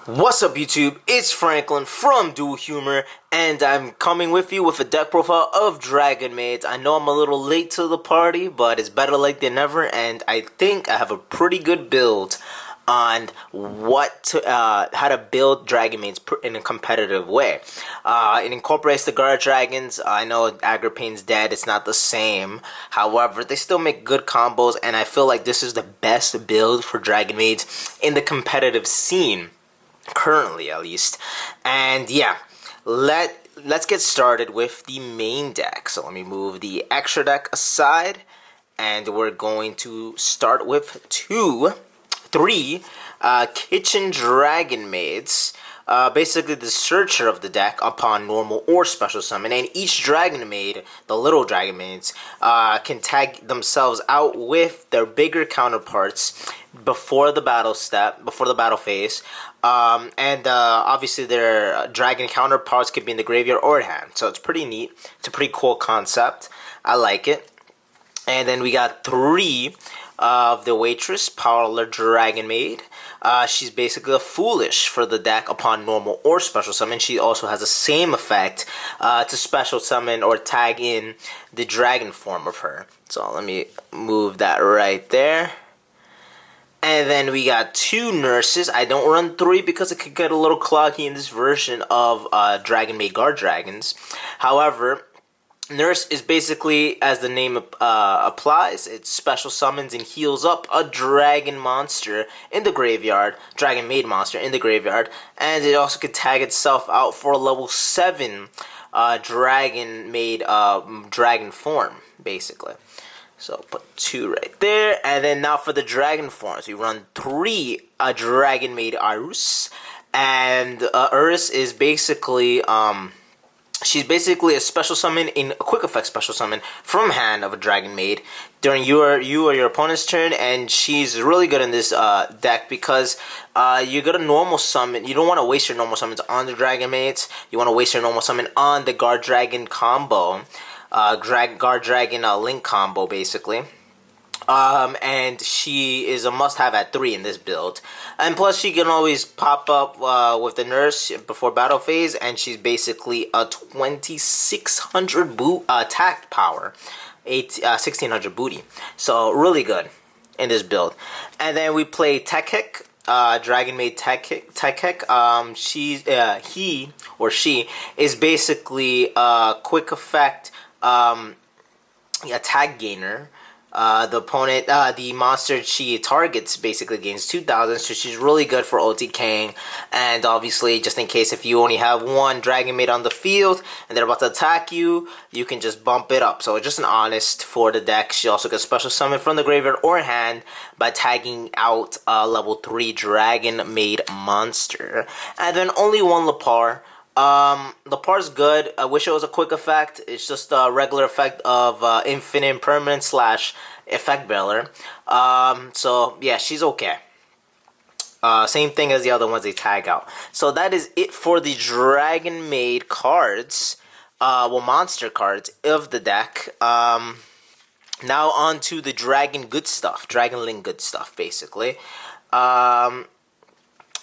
What's up YouTube, it's Franklin from Dual Humor, and I'm coming with you with a deck profile of DragonMaids. I know I'm a little late to the party, but it's better late than never, and I think I have a pretty good build on how to build DragonMaids in a competitive way. It incorporates the Guardragons. I know Agrippane's dead, it's not the same. However, they still make good combos, and I feel like this is the best build for DragonMaids in the competitive scene. Currently, at least. And yeah, let's get started with the main deck. So let me move the extra deck aside, and we're going to start with three kitchen dragon maids. Basically the searcher of the deck upon normal or special summon, and each dragon maid, the little dragon maids, can tag themselves out with their bigger counterparts before the battle phase, and obviously their dragon counterparts could be in the graveyard or hand, so it's pretty neat. It's a pretty cool concept. I like it. And then we got three of the Waitress, Parlor Dragon Maid. She's basically a foolish for the deck upon normal or special summon. She also has the same effect to special summon or tag in the dragon form of her. So let me move that right there. And then we got two nurses. I don't run three because it could get a little cloggy in this version of DragonMaid Guardragons. However, Nurse is basically, as the name applies, it special summons and heals up a dragon monster in the graveyard, dragon maid monster in the graveyard, and it also could tag itself out for a level 7 dragon maid dragon form, basically. So put 2 right there, and then now for the dragon forms, we run 3 dragon maid Arus, and Urus is basically she's basically a special summon in a quick effect special summon from hand of a dragon maid during you or your opponent's turn, and she's really good in this deck because you got a normal summon. You don't want to waste your normal summons on the dragon maids. You want to waste your normal summon on the guard dragon combo, guard dragon link combo basically. And she is a must-have at 3 in this build. And plus, she can always pop up with the nurse before battle phase, and she's basically a 2600 attack power, 1600 booty. So really good in this build. And then we play Tekek, Dragon Maid Tekek. He or she is basically a quick effect attack gainer. The opponent, the monster she targets basically gains 2000, so she's really good for OTKing, and obviously just in case if you only have one dragon maid on the field and they're about to attack you, you can just bump it up. So just an honest for the deck. She also gets special summon from the graveyard or hand by tagging out a level 3 dragon maid monster. And then only one Lepar. Lepar's good. I wish it was a quick effect. It's just a regular effect of infinite impermanence / effect bearer. So yeah, she's okay. Same thing as the other ones they tag out. So that is it for the Dragon Maid cards. Monster cards of the deck. Now on to the Dragon Good Stuff. Dragon Link Good Stuff, basically.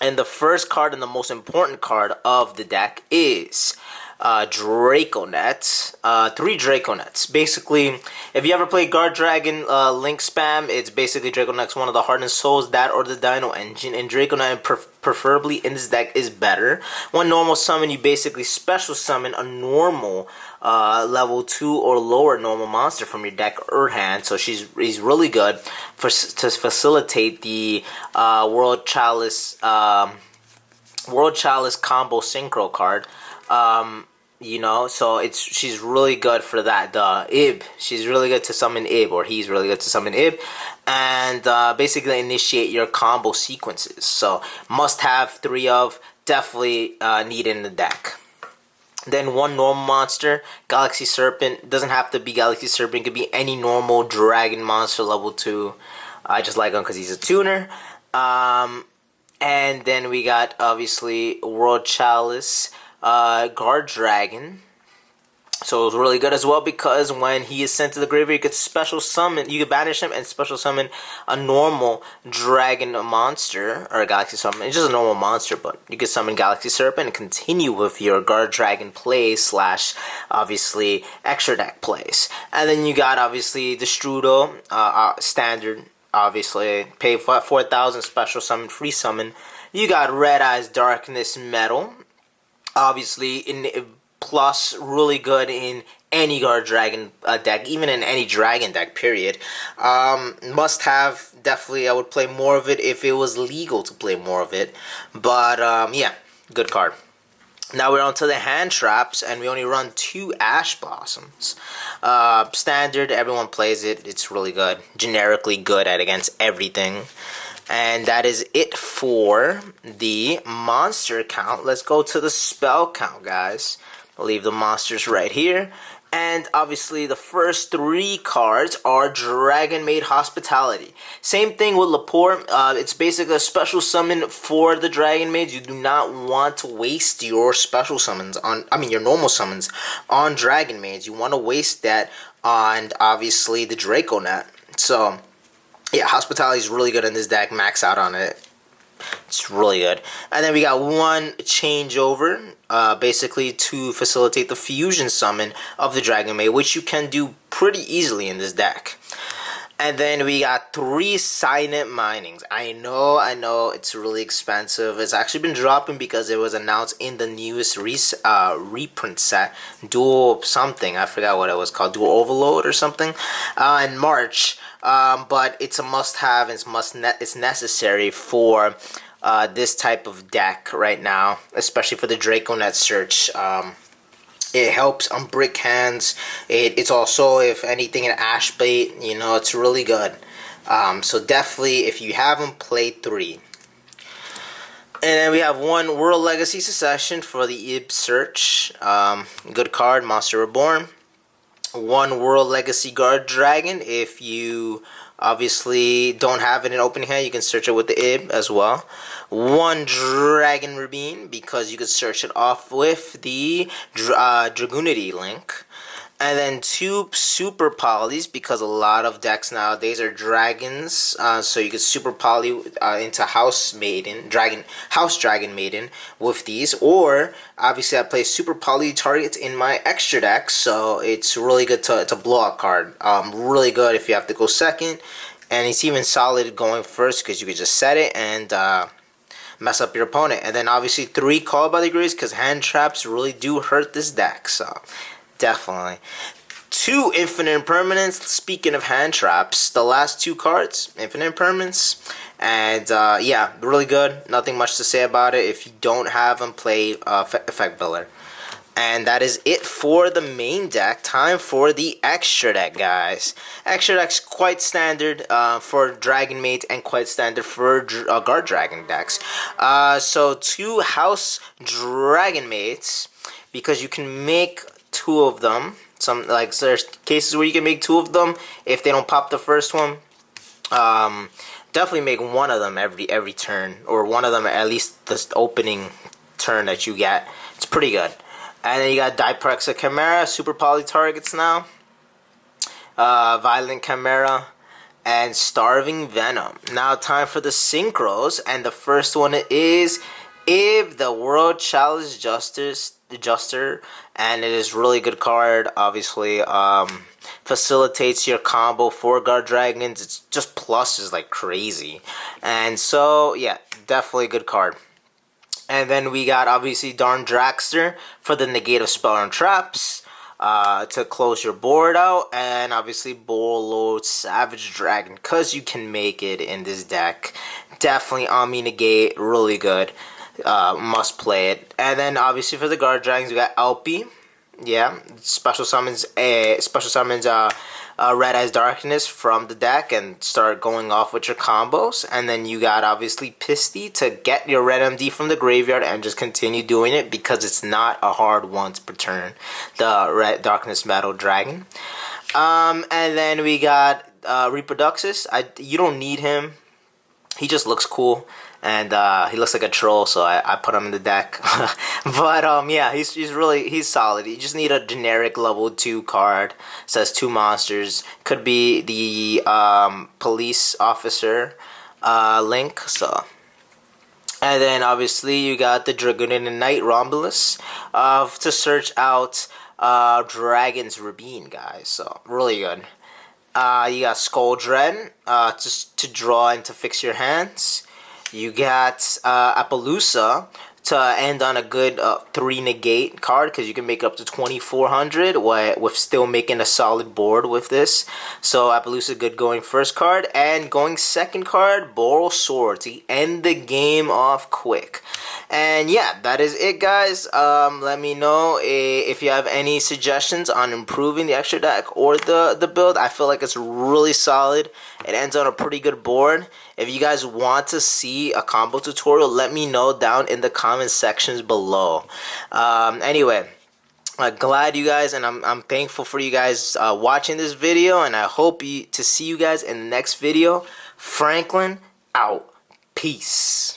And the first card and the most important card of the deck is Draconets. 3 Draconets. Basically, if you ever play Guard Dragon Link Spam, it's basically Draconets, one of the Hardened Souls, that or the Dino Engine. And Draconet preferably in this deck is better. One normal summon, you basically special summon a normal level 2 or lower normal monster from your deck or hand. So he's really good to facilitate the World Chalice combo synchro card. You know, so she's really good for that. The Ib, she's really good to summon Ib, or he's really good to summon Ib, and basically initiate your combo sequences. So must have 3 of, definitely needed in the deck. Then one normal monster, Galaxy Serpent. Doesn't have to be Galaxy Serpent, it could be any normal dragon monster level 2. I just like him because he's a tuner. And then we got obviously World Chalice, Guard Dragon. So it was really good as well because when he is sent to the graveyard, you could special summon, you could banish him and special summon a normal dragon monster, or a galaxy summon. It's just a normal monster, but you could summon Galaxy Serpent and continue with your Guard Dragon plays slash, obviously, extra deck plays. And then you got, obviously, the Strudo, standard, obviously, pay 4,000 special summon, free summon. You got Red Eyes Darkness Metal, obviously, plus really good in any Guard Dragon deck, even in any Dragon deck, period. Must have, definitely, I would play more of it if it was legal to play more of it. But, yeah, good card. Now we're on to the hand traps, and we only run 2 Ash Blossoms. Standard, everyone plays it. It's really good. Generically good at against everything. And that is it for the monster count. Let's go to the spell count, guys. I'll leave the monsters right here. And obviously the first 3 cards are DragonMaid Hospitality. Same thing with Lepore. It's basically a special summon for the DragonMaids. You do not want to waste your special summons on, your normal summons on DragonMaids. You want to waste that on, obviously, the Draconet. So, yeah, Hospitality is really good in this deck. Max out on it. It's really good. And then we got 1 changeover, basically to facilitate the fusion summon of the DragonMaid, which you can do pretty easily in this deck. And then we got 3 Silent Minings. I know, it's really expensive. It's actually been dropping because it was announced in the newest reprint set, Dual something, I forgot what it was called, Dual Overload or something, in March. But it's a must-have, and it's necessary for this type of deck right now, especially for the Draconet search. It helps on brick hands. It's also, if anything, an ash bait. It's really good. So definitely, if you haven't, played 3. And then we have 1 World Legacy Succession for the Ib search. Good card, Monster Reborn. 1 World Legacy Guard Dragon. If you obviously don't have it in opening hand, you can search it with the Ib as well. 1 Dragon Rabine, because you could search it off with the Dragunity link. And then 2 Super Polys, because a lot of decks nowadays are dragons, so you could Super Poly into House Dragon Maiden with these. Or, obviously, I play Super Poly targets in my extra deck, so it's really good to blow out card. Really good if you have to go second, and it's even solid going first, because you could just set it and mess up your opponent. And then, obviously, 3 Call by the Graves, because hand traps really do hurt this deck, so definitely. 2 Infinite Impermanence. Speaking of hand traps, the last 2 cards, Infinite Impermanence. And, yeah, really good. Nothing much to say about it. If you don't have them, play Effect Builder. And that is it for the main deck. Time for the extra deck, guys. Extra deck's quite standard for Dragon Maids and quite standard for Guard Dragon decks. So 2 House Dragon Maids, because you can make 2 of them. There's cases where you can make 2 of them if they don't pop the first one. Definitely make 1 of them every turn, or 1 of them at least the opening turn that you get. It's pretty good. And then you got Diprexa Chimera, Super Poly targets now. Violent Chimera, and Starving Venom. Now time for the synchros, and the first one is Ib, the World Challenge Juster, and it is really good card. Obviously, facilitates your combo for Guard Dragons. It's just pluses like crazy, and so yeah, definitely a good card. And then we got obviously Darn Dragster for the negate of spell and traps, to close your board out, and obviously Bullload Savage Dragon, because you can make it in this deck. Definitely Omni negate, really good. Must play it. And then obviously for the Guard Dragons, we got Alpi. Yeah, special summons Red Eyes Darkness from the deck and start going off with your combos. And then you got obviously Pisty to get your Red MD from the graveyard and just continue doing it, because it's not a hard once per turn, the Red Darkness Metal Dragon. And then we got Reproduxus. You don't need him. He just looks cool. and he looks like a troll, so I put him in the deck. But yeah, he's solid. You just need a generic level 2 card. Says 2 monsters. Could be the police officer link. So. And then obviously you got the Dragoon and the Knight Romulus to search out Dragon's Rabine, guys. So really good. You got Skull Dread just to draw and to fix your hands. You got Appaloosa to end on a good 3 negate card, because you can make up to 2400 with still making a solid board with this. So Appaloosa good going first card, and going second card, Boral Sword to end the game off quick. And yeah, that is it, guys. Let me know if you have any suggestions on improving the extra deck or the build. I feel like it's really solid. It ends on a pretty good board. If you guys want to see a combo tutorial, let me know down in the comment sections below. Anyway, I'm glad you guys, and I'm thankful for you guys watching this video, and I hope to see you guys in the next video. Franklin out. Peace.